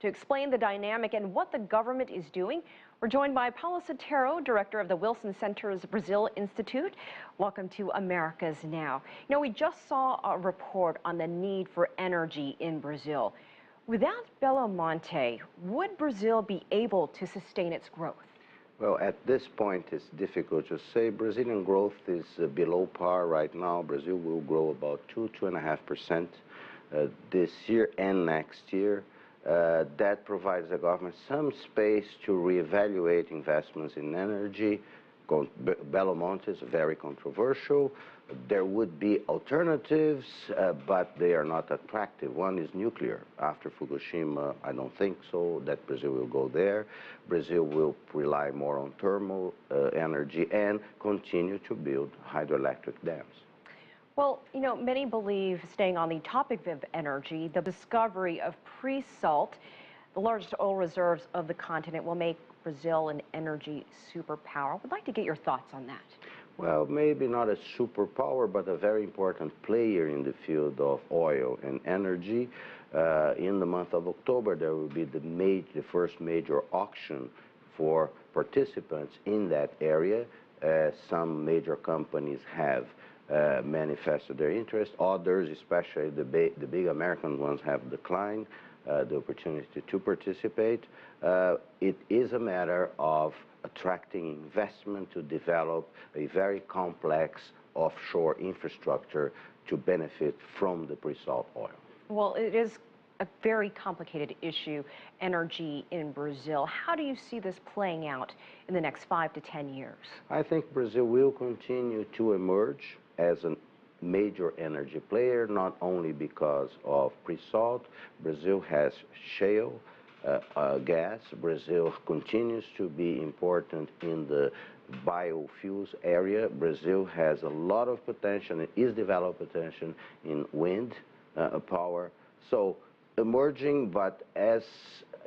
To explain the dynamic and what the government is doing, we're joined by Paulo Sotero, director of the Wilson Center's Brazil Institute. Welcome to America's Now. You know, we just saw a report on the need for energy in Brazil. Without Belo Monte, would Brazil be able to sustain its growth? Well, at this point, it's difficult to say. Brazilian growth is below par right now. Brazil will grow about 2–2.5% this year and next year. That provides the government some space to reevaluate investments in energy. Belo Monte is very controversial. There would be alternatives, but they are not attractive. One is nuclear. After Fukushima, I don't think so that Brazil will go there. Brazil will rely more on thermal energy and continue to build hydroelectric dams. Well, you know, many believe, staying on the topic of energy, the discovery of pre-salt, the largest oil reserves of the continent, will make Brazil an energy superpower. I'd like to get your thoughts on that. Well, maybe not a superpower, but a very important player in the field of oil and energy. In the month of October, there will be the first major auction for participants in that area. Some major companies have manifested their interest. Others, especially the big American ones, have declined the opportunity to participate. It is a matter of attracting investment to develop a very complex offshore infrastructure to benefit from the pre-salt oil. Well, it is a very complicated issue, energy in Brazil. How do you see this playing out in the next 5 to 10 years? I think Brazil will continue to emerge as a major energy player, not only because of pre-salt. Brazil has shale gas. Brazil continues to be important in the biofuels area. Brazil has a lot of potential and is developing potential in wind power. So emerging, but as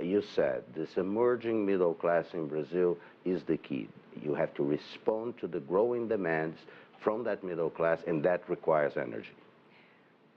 you said, this emerging middle class in Brazil is the key. You have to respond to the growing demands from that middle class, and that requires energy.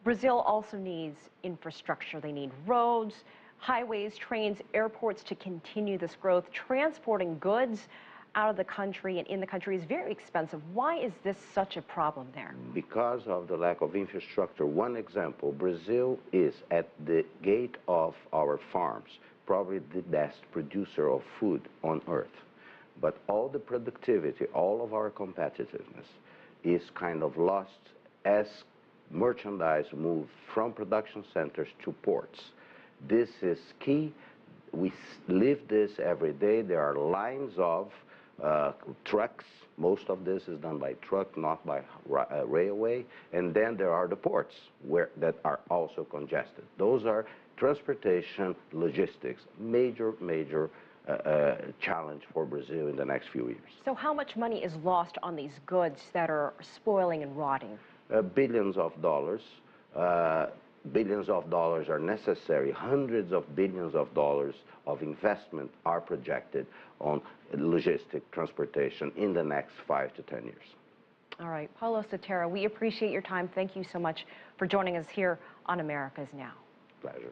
Brazil also needs infrastructure. They need roads, highways, trains, airports to continue this growth. Transporting goods out of the country and in the country is very expensive. Why is this such a problem there? Because of the lack of infrastructure. One example, Brazil is at the gate of our farms, probably the best producer of food on earth. But all the productivity, all of our competitiveness is kind of lost as merchandise moves from production centers to ports. This is key. We live this every day. There are lines of trucks. Most of this is done by truck, not by railway. And then there are the ports that are also congested. Those are transportation, logistics, major challenge for Brazil in the next few years. So how much money is lost on these goods that are spoiling and rotting? Billions of dollars. Billions of dollars are necessary. Hundreds of billions of dollars of investment are projected on logistic transportation in the next 5 to 10 years. All right, Paulo Sotero, we appreciate your time. Thank you so much for joining us here on America's Now. Pleasure.